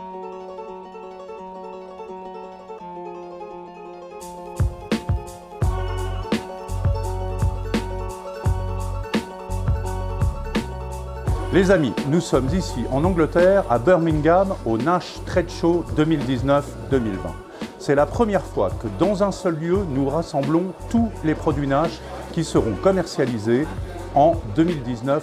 Les amis, nous sommes ici en Angleterre, à Birmingham, au Nash Trade Show 2019-2020. C'est la première fois que dans un seul lieu, nous rassemblons tous les produits Nash qui seront commercialisés en 2019-2020.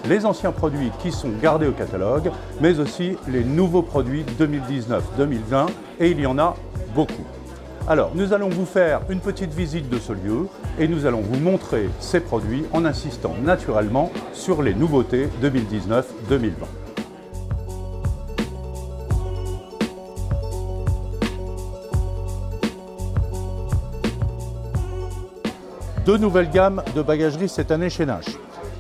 Les anciens produits qui sont gardés au catalogue, mais aussi les nouveaux produits 2019-2020, et il y en a beaucoup. Alors, nous allons vous faire une petite visite de ce lieu et nous allons vous montrer ces produits en insistant naturellement sur les nouveautés 2019-2020. Deux nouvelles gammes de bagagerie cette année chez Nash.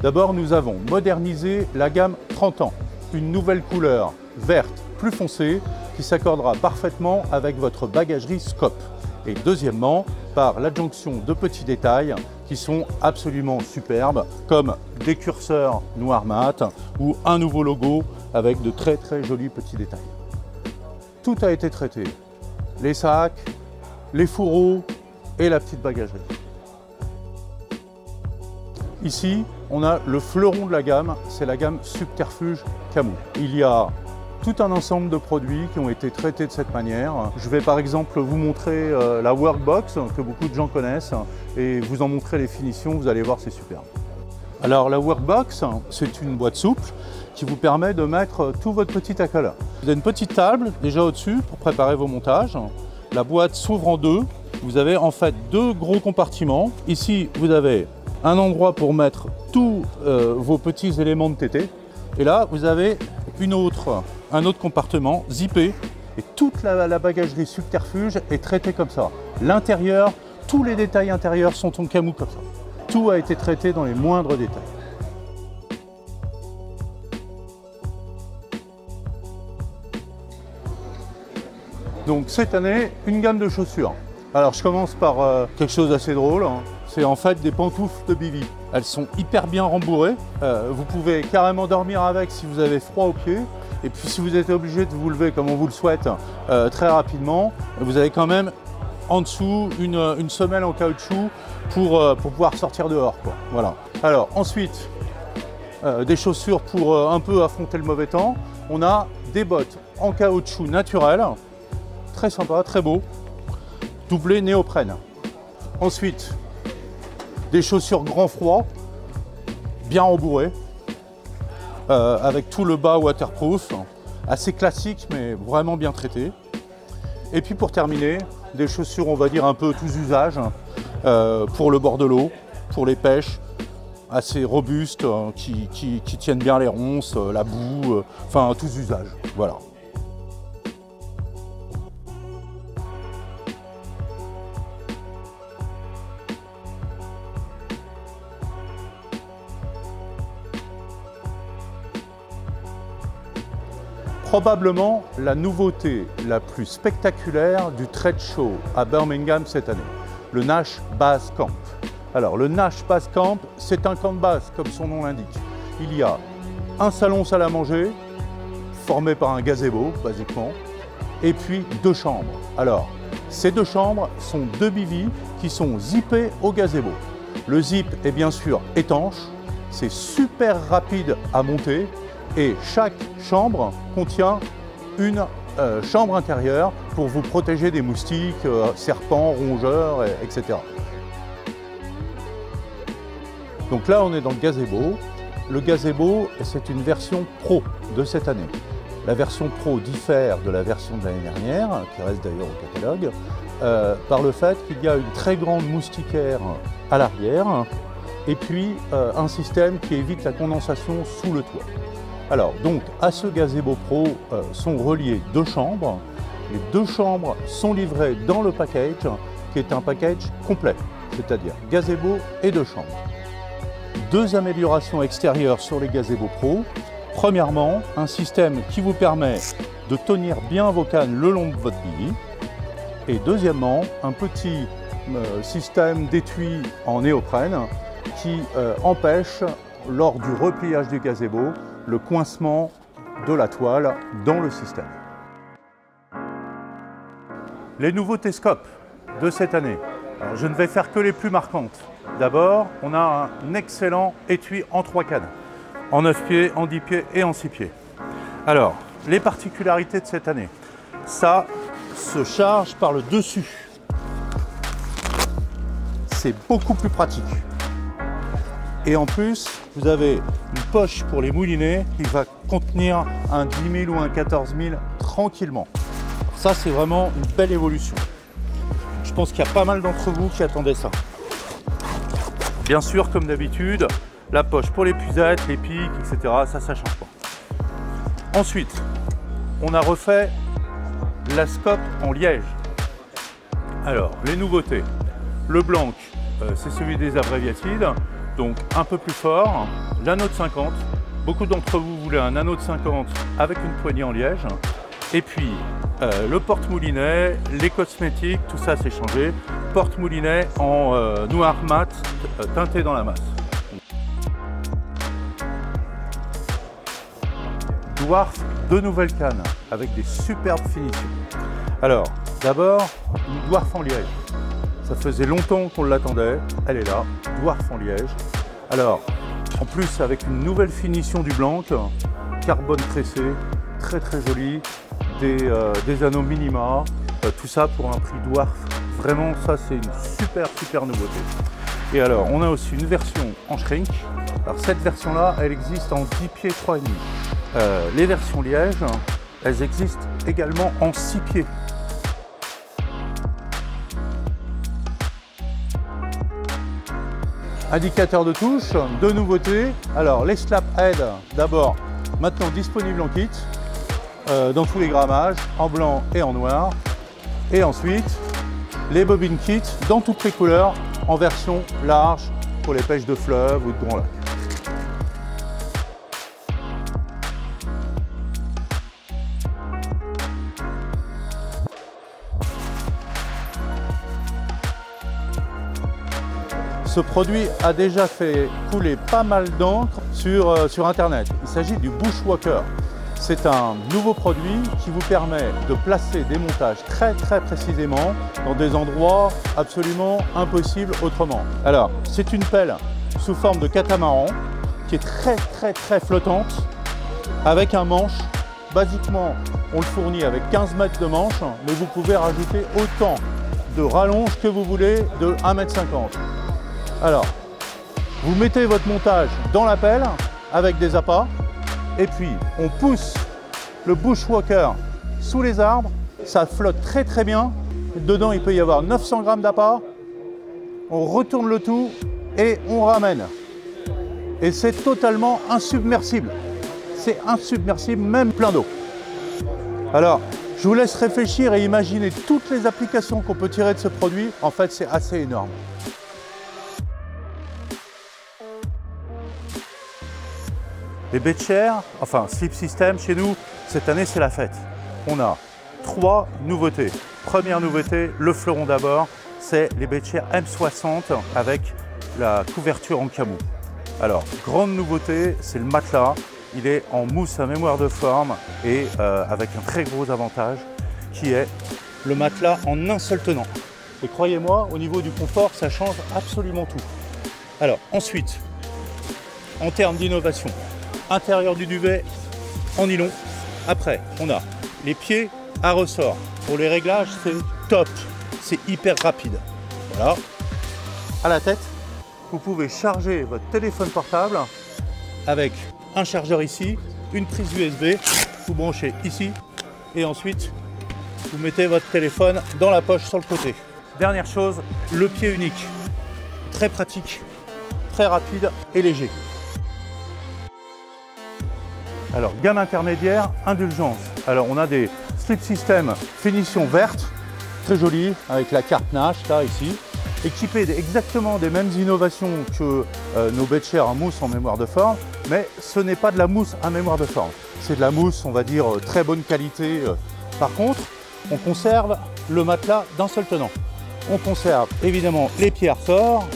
D'abord, nous avons modernisé la gamme 30 ans, une nouvelle couleur verte plus foncée qui s'accordera parfaitement avec votre bagagerie Scope. Et deuxièmement, par l'adjonction de petits détails qui sont absolument superbes, comme des curseurs noir mat ou un nouveau logo avec de très jolis petits détails. Tout a été traité, les sacs, les fourreaux et la petite bagagerie. Ici, on a le fleuron de la gamme, c'est la gamme Subterfuge Camo. Il y a tout un ensemble de produits qui ont été traités de cette manière. Je vais par exemple vous montrer la Workbox que beaucoup de gens connaissent et vous en montrer les finitions, vous allez voir, c'est super. Alors la Workbox, c'est une boîte souple qui vous permet de mettre tout votre petit accolade. Vous avez une petite table déjà au-dessus pour préparer vos montages. La boîte s'ouvre en deux. Vous avez en fait deux gros compartiments. Ici, vous avez un endroit pour mettre tous vos petits éléments de TT. Et là, vous avez un autre compartiment zippé et toute la bagagerie Subterfuge est traitée comme ça. L'intérieur, tous les détails intérieurs sont en camou comme ça. Tout a été traité dans les moindres détails. Donc cette année, une gamme de chaussures. Alors je commence par quelque chose d'assez drôle. C'est en fait des pantoufles de Bivi. Elles sont hyper bien rembourrées. Vous pouvez carrément dormir avec si vous avez froid aux pieds. Et puis si vous êtes obligé de vous lever comme on vous le souhaite très rapidement, vous avez quand même en dessous une semelle en caoutchouc pour pouvoir sortir dehors, quoi. Voilà. Alors ensuite, des chaussures pour un peu affronter le mauvais temps. On a des bottes en caoutchouc naturel, très sympa, très beau, doublé néoprène. Ensuite, des chaussures grand froid, bien rembourrées, avec tout le bas waterproof, assez classique mais vraiment bien traité. Et puis pour terminer, des chaussures on va dire un peu tous usages, pour le bord de l'eau, pour les pêches, assez robustes, qui tiennent bien les ronces, la boue, enfin tous usages, voilà. Probablement la nouveauté la plus spectaculaire du Trade Show à Birmingham cette année, le Nash Base Camp. Alors le Nash Base Camp, c'est un camp de base comme son nom l'indique. Il y a un salon salle à manger, formé par un gazebo basiquement, et puis deux chambres. Alors ces deux chambres sont deux bivy qui sont zippés au gazebo. Le zip est bien sûr étanche, c'est super rapide à monter. Et chaque chambre contient une chambre intérieure pour vous protéger des moustiques, serpents, rongeurs, etc. Donc là, on est dans le gazebo. Le gazebo, c'est une version pro de cette année. La version pro diffère de la version de l'année dernière, qui reste d'ailleurs au catalogue, par le fait qu'il y a une très grande moustiquaire à l'arrière et puis un système qui évite la condensation sous le toit. Alors, donc, à ce gazebo pro sont reliées deux chambres. Les deux chambres sont livrées dans le package, qui est un package complet, c'est-à-dire gazebo et deux chambres. Deux améliorations extérieures sur les gazebos pro. Premièrement, un système qui vous permet de tenir bien vos cannes le long de votre bivy. Et deuxièmement, un petit système d'étui en néoprène qui empêche, lors du repliage du gazebo, le coincement de la toile dans le système. Les nouveautés Scop de cette année. Alors, je ne vais faire que les plus marquantes. D'abord, on a un excellent étui en 3 cannes, en 9 pieds, en 10 pieds et en 6 pieds. Alors, les particularités de cette année. Ça se charge par le dessus. C'est beaucoup plus pratique. Et en plus, vous avez une poche pour les moulinets qui va contenir un 10 000 ou un 14 000 tranquillement. Ça, c'est vraiment une belle évolution. Je pense qu'il y a pas mal d'entre vous qui attendaient ça. Bien sûr, comme d'habitude, la poche pour les pucettes, les pics, etc. Ça change pas. Ensuite, on a refait la Scop en liège. Alors, les nouveautés. Le blanc, c'est celui des abréviatides, donc un peu plus fort. L'anneau de 50. Beaucoup d'entre vous voulaient un anneau de 50 avec une poignée en liège. Et puis, le porte-moulinet, les cosmétiques, tout ça s'est changé. Porte-moulinet en noir mat, teinté dans la masse. Dwarf, 2 nouvelles cannes avec des superbes finitions. Alors, d'abord, une Dwarf en liège. Ça faisait longtemps qu'on l'attendait. Elle est là, Dwarf en liège. Alors, en plus, avec une nouvelle finition du blanc, carbone tressé, très très joli, des anneaux minima, tout ça pour un prix Dwarf. Vraiment, ça c'est une super nouveauté. Et alors, on a aussi une version en shrink. Alors cette version-là, elle existe en 10 pieds 3,5. Les versions liège, elles existent également en 6 pieds. Indicateur de touche, 2 nouveautés. Alors les slap head, d'abord, maintenant disponible en kit, dans tous les grammages, en blanc et en noir. Et ensuite, les bobines kit dans toutes les couleurs, en version large pour les pêches de fleuve ou de grand lac. Ce produit a déjà fait couler pas mal d'encre sur Internet. Il s'agit du Bushwalker. C'est un nouveau produit qui vous permet de placer des montages très précisément dans des endroits absolument impossibles autrement. Alors, c'est une pelle sous forme de catamaran qui est très flottante avec un manche. Basiquement, on le fournit avec 15 mètres de manche, mais vous pouvez rajouter autant de rallonge que vous voulez de 1,50 m. Alors, vous mettez votre montage dans la pelle avec des appâts et puis on pousse le Bushwalker sous les arbres. Ça flotte très bien. Dedans, il peut y avoir 900 grammes d'appât. On retourne le tout et on ramène. Et c'est totalement insubmersible. C'est insubmersible, même plein d'eau. Alors, je vous laisse réfléchir et imaginer toutes les applications qu'on peut tirer de ce produit. En fait, c'est assez énorme. Les baies de chair, enfin Slip System, chez nous, cette année, c'est la fête. On a 3 nouveautés. Première nouveauté, le fleuron d'abord, c'est les baies de chair M60 avec la couverture en camou. Alors, grande nouveauté, c'est le matelas. Il est en mousse à mémoire de forme et avec un très gros avantage qui est le matelas en un seul tenant. Et croyez-moi, au niveau du confort, ça change absolument tout. Alors, ensuite, en termes d'innovation, intérieur du duvet en nylon. Après, on a les pieds à ressort. Pour les réglages, c'est top. C'est hyper rapide. Voilà. À la tête, vous pouvez charger votre téléphone portable avec un chargeur ici, une prise USB. Vous branchez ici et ensuite, vous mettez votre téléphone dans la poche sur le côté. Dernière chose, le pied unique. Très pratique, très rapide et léger. Alors, gamme intermédiaire, indulgence. Alors, on a des Slip System finition verte, très jolie, avec la carte Nash, là, ici, équipée exactement des mêmes innovations que nos baies de chair en mousse en mémoire de forme, mais ce n'est pas de la mousse à mémoire de forme. C'est de la mousse, on va dire, très bonne qualité. Par contre, on conserve le matelas d'un seul tenant. On conserve évidemment les pieds à ressort,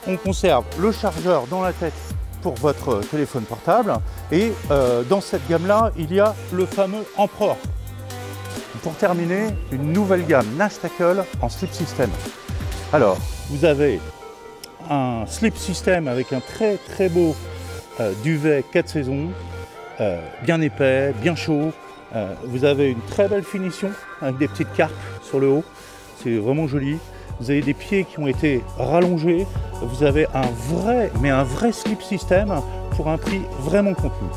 on conserve le chargeur dans la tête pour votre téléphone portable et dans cette gamme là il y a le fameux Emperor. Pour terminer, une nouvelle gamme Nash Tackle en slip system. Alors, vous avez un slip system avec un très beau duvet 4 saisons, bien épais, bien chaud. Vous avez une très belle finition avec des petites carpes sur le haut, c'est vraiment joli. Vous avez des pieds qui ont été rallongés. Vous avez un vrai slip system pour un prix vraiment contenu.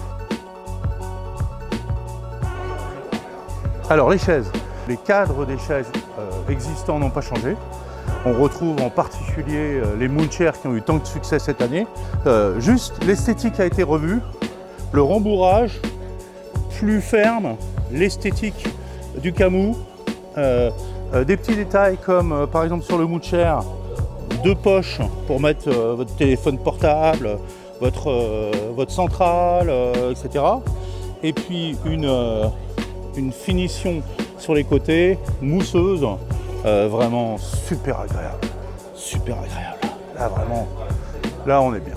Alors les chaises, les cadres des chaises existants n'ont pas changé. On retrouve en particulier les Moonchairs qui ont eu tant de succès cette année. Juste l'esthétique a été revue, le rembourrage plus ferme, l'esthétique du Kamui, des petits détails comme par exemple sur le Moonchair, 2 poches pour mettre votre téléphone portable, votre centrale, etc. Et puis une finition sur les côtés, mousseuse, vraiment super agréable. Super agréable. Là vraiment, là on est bien.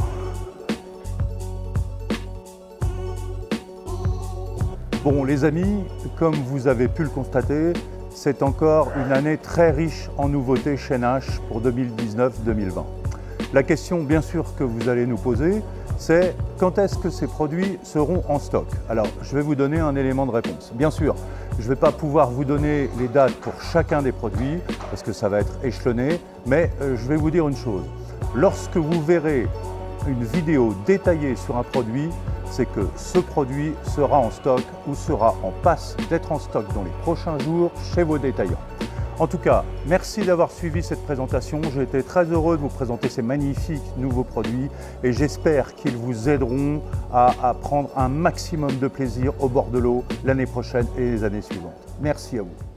Bon les amis, comme vous avez pu le constater, c'est encore une année très riche en nouveautés chez Nash pour 2019-2020. La question bien sûr que vous allez nous poser, c'est quand est-ce que ces produits seront en stock? Alors je vais vous donner un élément de réponse. Bien sûr, je ne vais pas pouvoir vous donner les dates pour chacun des produits parce que ça va être échelonné, mais je vais vous dire une chose. Lorsque vous verrez une vidéo détaillée sur un produit, c'est que ce produit sera en stock ou sera en passe d'être en stock dans les prochains jours chez vos détaillants. En tout cas, merci d'avoir suivi cette présentation. J'ai été très heureux de vous présenter ces magnifiques nouveaux produits et j'espère qu'ils vous aideront à prendre un maximum de plaisir au bord de l'eau l'année prochaine et les années suivantes. Merci à vous.